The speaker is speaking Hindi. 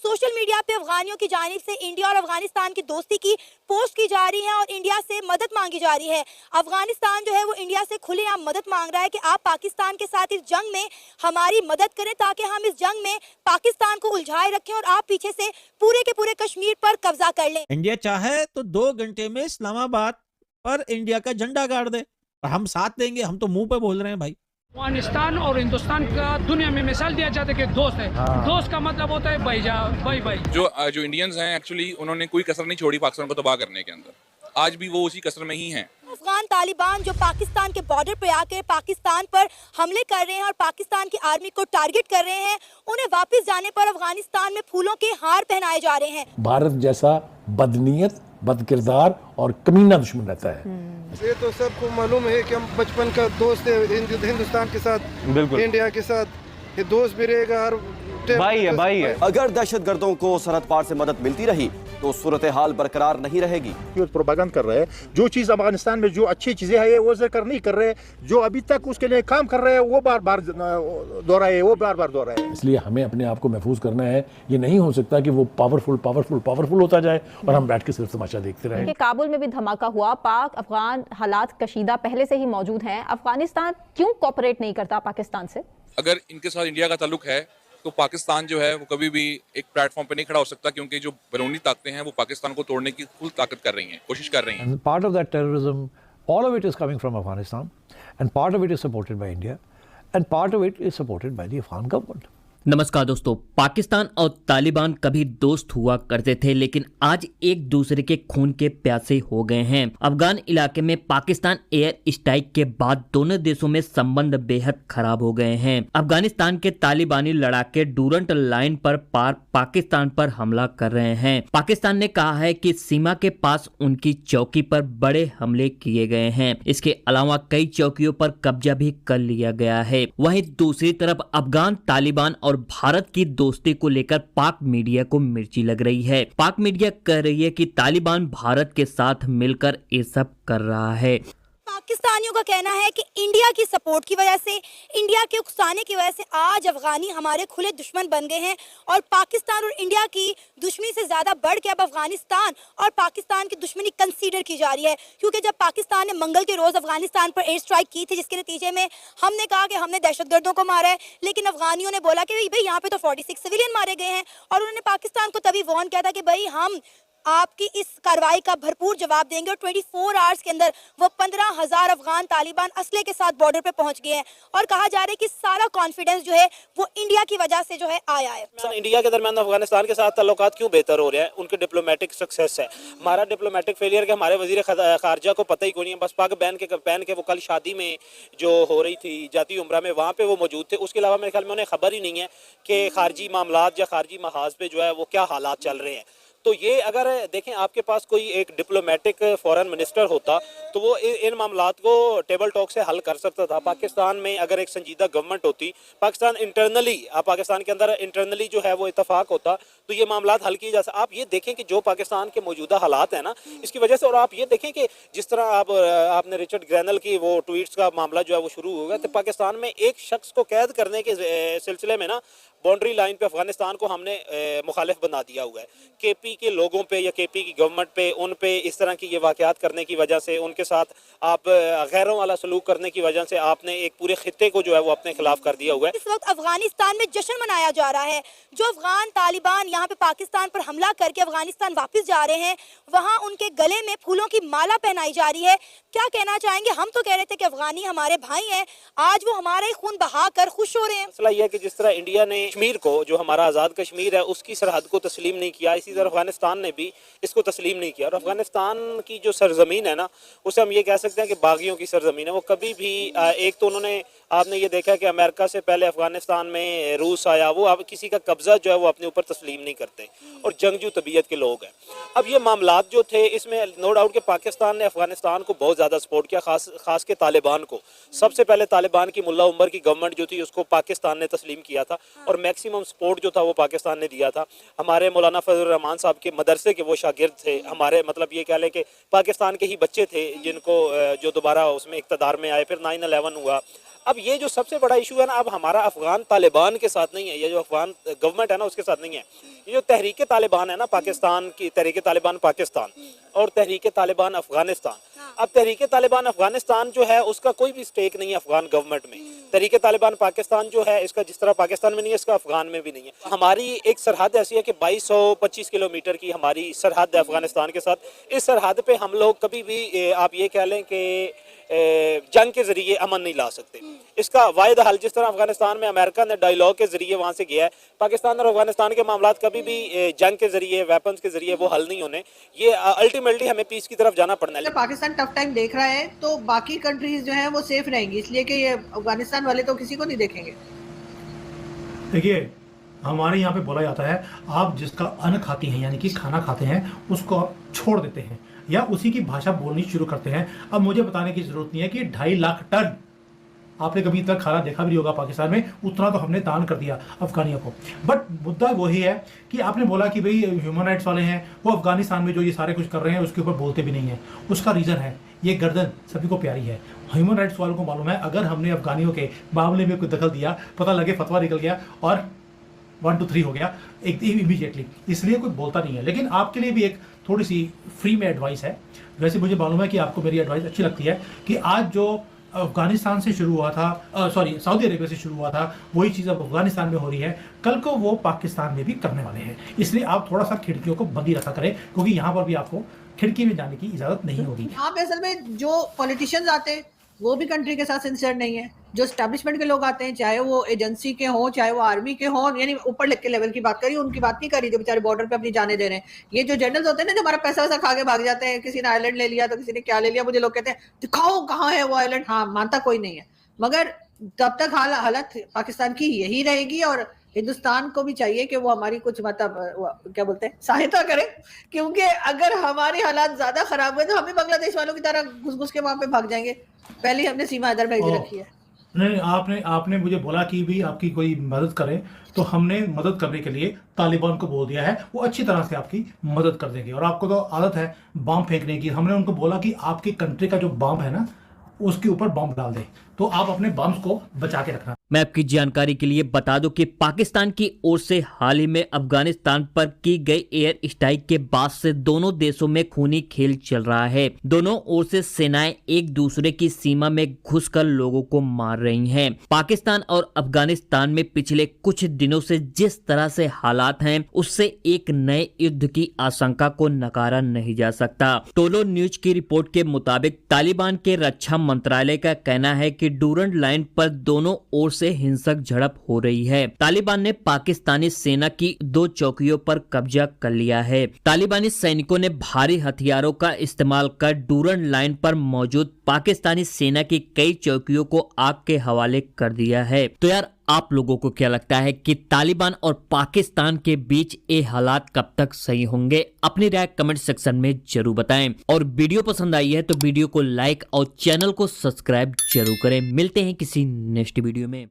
सोशल मीडिया पे अफगानियों की जानिब से इंडिया और अफगानिस्तान की दोस्ती की पोस्ट की जा रही है और इंडिया से मदद मांगी जा रही है। अफगानिस्तान जो है वो इंडिया से खुलेआम मदद मांग रहा है कि आप पाकिस्तान के साथ इस जंग में हमारी मदद करें ताकि हम इस जंग में पाकिस्तान को उलझाए रखें और आप पीछे से पूरे के पूरे कश्मीर पर कब्जा कर लें। इंडिया चाहे तो 2 घंटे में इस्लामाबाद पर इंडिया का झंडा गाड़ दे और हम साथ देंगे। हम तो मुंह पे बोल रहे हैं भाई। अफगानिस्तान और हिंदुस्तान का दुनिया में मिसाल दिया जाता है कि दोस्त है। दोस्त का मतलब होता है भाई। जो इंडियंस हैं एक्चुअली उन्होंने कोई कसर नहीं छोड़ी पाकिस्तान को तबाह करने के अंदर। आज भी वो उसी कसर में ही हैं। अफगान तालिबान जो पाकिस्तान के बॉर्डर पे आके पाकिस्तान पर हमले कर रहे हैं और पाकिस्तान की आर्मी को टारगेट कर रहे हैं, उन्हें वापस जाने पर अफगानिस्तान में फूलों के हार पहनाए जा रहे हैं। भारत जैसा बदनीयत, बदकिरदार और कमीना दुश्मन रहता है। ये तो सबको मालूम है कि हम बचपन का दोस्त है हिंदुस्तान के साथ, इंडिया के साथ ये दोस्त भी रहेगा। हर भाई है। अगर दहशतगर्दों को सरहद पार से मदद मिलती रही तो सूरत हाल बरकरार नहीं रहेगी। प्रोपेगेंडा कर रहे हैं, जो चीज़ अफगानिस्तान में जो अच्छी चीज़ें हैं वो जिक्र नहीं कर रहे, जो अभी तक उसके लिए काम कर रहे हैं वो बार बार दोहराए। इसलिए हमें अपने आप को महफूज करना है। ये नहीं हो सकता कि वो पावरफुल होता जाए और हम बैठ के सिर्फ तमाशा देखते रहें। काबुल में भी धमाका हुआ। पाक अफगान हालात कशीदा पहले से ही मौजूद हैं। अफगानिस्तान क्यों कोऑपरेट नहीं करता पाकिस्तान से? अगर इनके साथ इंडिया का ताल्लुक है तो पाकिस्तान जो है वो कभी भी एक प्लेटफॉर्म पे नहीं खड़ा हो सकता, क्योंकि जो बैरूनी ताकतें हैं वो पाकिस्तान को तोड़ने की फुल ताकत कर रही हैं, कोशिश कर रही हैं। Part of that terrorism, all of it is coming from Afghanistan, and part of it is supported by India, and part of it is supported by the Afghan government. नमस्कार दोस्तों, पाकिस्तान और तालिबान कभी दोस्त हुआ करते थे, लेकिन आज एक दूसरे के खून के प्यासे हो गए हैं। अफगान इलाके में पाकिस्तान एयर स्ट्राइक के बाद दोनों देशों में संबंध बेहद खराब हो गए हैं। अफगानिस्तान के तालिबानी लड़ाके डूरंट लाइन पर पार पाकिस्तान पर हमला कर रहे हैं। पाकिस्तान ने कहा है कि सीमा के पास उनकी चौकी पर बड़े हमले किए गए हैं। इसके अलावा कई चौकियों पर कब्जा भी कर लिया गया है। वहीं दूसरी तरफ अफगान तालिबान और भारत की दोस्ती को लेकर पाक मीडिया को मिर्ची लग रही है। पाक मीडिया कह रही है कि तालिबान भारत के साथ मिलकर ये सब कर रहा है। पाकिस्तानियों का कहना है कि इंडिया की सपोर्ट की वजह से, इंडिया के उकसाने की वजह से आज अफगानी हमारे खुले दुश्मन बन गए हैं और पाकिस्तान और इंडिया की दुश्मनी से ज्यादा बढ़ के अब अफगानिस्तान और पाकिस्तान की दुश्मनी कंसीडर की जा रही है। क्योंकि जब पाकिस्तान ने मंगल के रोज अफगानिस्तान पर एयर स्ट्राइक की थी, जिसके नतीजे में हमने कहा कि हमने दहशतगर्दों को मारा है, लेकिन अफगानियों ने बोला कि भाई यहाँ पे तो 46 सिविलियन मारे गए हैं और उन्होंने पाकिस्तान को तभी वार्न किया था कि भाई हम आपकी इस कार्रवाई का भरपूर जवाब देंगे। और 24 आवर्स के अंदर वो 15,000 अफगान तालिबान असले के साथ बॉर्डर पे पहुंच गए हैं और कहा जा रहा है कि सारा कॉन्फिडेंस जो है वो इंडिया की वजह से जो है आया है। इंडिया के दरमियान अफगानिस्तान के साथ ताल्लुकात क्यों बेहतर हो रहे हैं? उनके डिप्लोमेटिक सक्सेस है। हमारा डिप्लोमेटिक फेलियर के हमारे वजीर खारजा को पता ही कोई नहीं है। बस पाक पहन के वो कल शादी में जो हो रही थी जाती उम्रा में, वहाँ पे वो मौजूद थे। उसके अलावा मेरे ख्याल में उन्हें खबर ही नहीं है कि खारजी मामलात या खारजी महाज पे जो है वो क्या हालात चल रहे हैं। तो ये अगर देखें आपके पास कोई एक डिप्लोमेटिक फॉरेन मिनिस्टर होता तो वो इन मामलात को टेबल टॉक से हल कर सकता था। पाकिस्तान में अगर एक संजीदा गवर्नमेंट होती, पाकिस्तान के अंदर इंटरनली जो है वो इत्तेफाक होता तो ये मामलात हल किए जा सकते। आप ये देखें कि जो पाकिस्तान के मौजूदा हालात है ना, इसकी वजह से, और आप ये देखें कि जिस तरह आपने रिचर्ड ग्रैनल की वो ट्वीट्स का मामला जो है वो शुरू हो गया, तो पाकिस्तान में एक शख्स को कैद करने के सिलसिले में ना बाउंड्री लाइन पे अफगानिस्तान को हमने मुखालिफ बना दिया हुआ है। केपी के लोगों पे या केपी की गवर्नमेंट पे, उन पे इस तरह की ये वाकयात करने की वजह से, उनके साथ आप गैरों वाला सलूक करने की वजह से आपने एक पूरे खित्ते को जो है वो अपने खिलाफ कर दिया हुआ है। इस वक्त अफगानिस्तान में जश्न मनाया जा रहा है। जो अफगान तालिबान यहाँ पे पाकिस्तान पर हमला करके अफगानिस्तान वापस जा रहे हैं, वहाँ उनके गले में फूलों की माला पहनाई जा रही है। क्या कहना चाहेंगे? हम तो कह रहे थे कि अफगानी हमारे भाई हैं, आज वो हमारा ही खून बहा कर खुश हो रहे हैं। मसला यह है कि जिस तरह इंडिया ने कश्मीर को, जो हमारा आज़ाद कश्मीर है, उसकी सरहद को तस्लीम नहीं किया, इसी तरह अफगानिस्तान ने भी इसको तस्लीम नहीं किया। और अफगानिस्तान की जो सरजमीन है ना, उसे हम ये कह सकते हैं कि बागियों की सरजमीन है। वो कभी भी एक तो उन्होंने, आपने ये देखा कि अमेरिका से पहले अफगानिस्तान में रूस आया, वो अब किसी का कब्जा जो है वो अपने ऊपर तस्लीम नहीं करते और जंगजू तबीयत के लोग हैं। अब ये मामलात जो थे, इसमें नो डाउट कि पाकिस्तान ने अफगानिस्तान को बहुत ज़्यादा सपोर्ट किया, खास के तालिबान को। सबसे पहले तालिबान की मुल्ला उमर की गवर्नमेंट जो थी उसको पाकिस्तान ने तस्लीम किया था और मैक्सिमम सपोर्ट जो था वो पाकिस्तान ने दिया था। हमारे मौलाना फजल रहमान साहब के मदरसे के वो शागिर्द थे, हमारे मतलब ये कह लें कि पाकिस्तान के ही बच्चे थे जिनको जो दोबारा उसमें इक़्तिदार में आए। फिर 9/11 हुआ। अब ये जो सबसे बड़ा इशू है ना, अब हमारा अफगान तालिबान के साथ नहीं है, ये जो अफगान गवर्नमेंट है ना उसके साथ नहीं है। ये जो तहरीक तालिबान है ना पाकिस्तान की, तहरीक तालिबान पाकिस्तान और तहरीक तालिबान अफगानिस्तान, अब तहरीक तालिबान अफगानिस्तान जो है उसका कोई भी स्टेक नहीं है अफगान गवर्नमेंट में। तहरीक तालिबान पाकिस्तान जो है इसका जिस तरह पाकिस्तान में नहीं है, इसका अफगान में भी नहीं है। हमारी एक सरहद ऐसी है कि 2225 किलोमीटर की हमारी सरहद है अफगानिस्तान के साथ। इस सरहद पे हम लोग कभी भी आप ये कह लें कि जंग के जरिए अमन नहीं ला सकते। इसका वाहिद हल, जिस तरह अफगानिस्तान में अमेरिका ने डायलॉग के जरिए वहाँ से गया है, पाकिस्तान और अफगानिस्तान के मामला कभी भी जंग के जरिए, वेपन्स के जरिए वो हल नहीं होने। ये अल्टीमेटली हमें पीस की तरफ जाना पड़ना है। पाकिस्तान टफ टाइम देख रहा है तो बाकी कंट्रीज जो है वो सेफ रहेंगी, इसलिए कि ये अफगानिस्तान वाले तो किसी को नहीं देखेंगे। देखिए, हमारे यहाँ पे बोला जाता है आप जिसका अन्न खाती हैं यानी कि खाना खाते हैं उसको आप छोड़ देते हैं या उसी की भाषा बोलनी शुरू करते हैं। अब मुझे बताने की जरूरत नहीं है कि 2.5 लाख टन आपने कभी तक खाना देखा भी नहीं होगा पाकिस्तान में, उतना तो हमने दान कर दिया अफगानियों को। बट मुद्दा वही है कि आपने बोला कि भाई ह्यूमन राइट्स वाले हैं वो अफगानिस्तान में जो ये सारे कुछ कर रहे हैं उसके ऊपर बोलते भी नहीं है। उसका रीज़न है ये गर्दन सभी को प्यारी है। ह्यूमन राइट्स वालों को मालूम है अगर हमने अफगानियों के मामले में कोई दखल दिया, पता लगे फतवा निकल गया और 1 2 3 हो गया एक इमीडिएटली, इसलिए कोई बोलता नहीं है। लेकिन आपके लिए भी एक थोड़ी सी फ्री में एडवाइस है। वैसे मुझे मालूम है कि आपको मेरी एडवाइस अच्छी लगती है कि आज जो अफगानिस्तान से शुरू हुआ था, सऊदी अरेबिया से शुरू हुआ था, वही चीज़ अब अफगानिस्तान में हो रही है, कल को वो पाकिस्तान में भी करने वाले हैं। इसलिए आप थोड़ा सा खिड़कियों को बंद ही रखा करें क्योंकि यहाँ पर भी आपको खिड़की में जाने की इजाज़त नहीं होगी। यहाँ पे असल में जो पॉलिटिशियंस आते हैं वो भी कंट्री के साथ सिंसियर नहीं है। जो स्टैब्लिशमेंट के लोग आते हैं, चाहे वो एजेंसी के हों चाहे वो आर्मी के हों, यानी ऊपर लिख के लेवल की बात करी, उनकी बात नहीं करी जो बेचारे बॉर्डर पे अपनी जाने दे रहे हैं। ये जो जनरल्स होते हैं ना जो हमारा पैसा वैसा खा के भाग जाते हैं, किसी ने आइलैंड ले लिया तो किसी ने क्या ले लिया, मुझे लोग कहते हैं दिखाओ कहाँ है वो आइलैंड। हाँ, मानता कोई नहीं है, मगर तब तक हालत पाकिस्तान की यही रहेगी और हिंदुस्तान को भी चाहिए कि वो हमारी कुछ मतलब क्या बोलते हैं सहायता करे, क्योंकि अगर हमारे हालात ज्यादा खराब हुए तो हम भी बांग्लादेश वालों की तरह घुस घुस के वहां पे भाग जाएंगे। पहले हमने सीमा इधर भेज रखी है। नहीं, आपने मुझे बोला कि भी आपकी कोई मदद करे तो हमने मदद करने के लिए तालिबान को बोल दिया है, वो अच्छी तरह से आपकी मदद कर देंगे। और आपको तो आदत है बम फेंकने की, हमने उनको बोला कि आपकी कंट्री का जो बम है ना उसके ऊपर बम डाल दे, तो आप अपने बम्स को बचा के रखना। मैं आपकी जानकारी के लिए बता दूं कि पाकिस्तान की ओर से हाल ही में अफगानिस्तान पर की गई एयर स्ट्राइक के बाद से दोनों देशों में खूनी खेल चल रहा है। दोनों ओर से सेनाएं एक दूसरे की सीमा में घुसकर लोगों को मार रही हैं। पाकिस्तान और अफगानिस्तान में पिछले कुछ दिनों से जिस तरह से हालात हैं उससे एक नए युद्ध की आशंका को नकारा नहीं जा सकता। टोलो न्यूज की रिपोर्ट के मुताबिक तालिबान के रक्षा मंत्रालय का कहना है कि डूरंड लाइन पर दोनों ओर से हिंसक झड़प हो रही है। तालिबान ने पाकिस्तानी सेना की 2 चौकियों पर कब्जा कर लिया है। तालिबानी सैनिकों ने भारी हथियारों का इस्तेमाल कर डूरंड लाइन पर मौजूद पाकिस्तानी सेना की कई चौकियों को आग के हवाले कर दिया है। तो यार आप लोगों को क्या लगता है कि तालिबान और पाकिस्तान के बीच ये हालात कब तक सही होंगे? अपनी राय कमेंट सेक्शन में जरूर बताएं। और वीडियो पसंद आई है तो वीडियो को लाइक और चैनल को सब्सक्राइब जरूर करें। मिलते हैं किसी नेक्स्ट वीडियो में।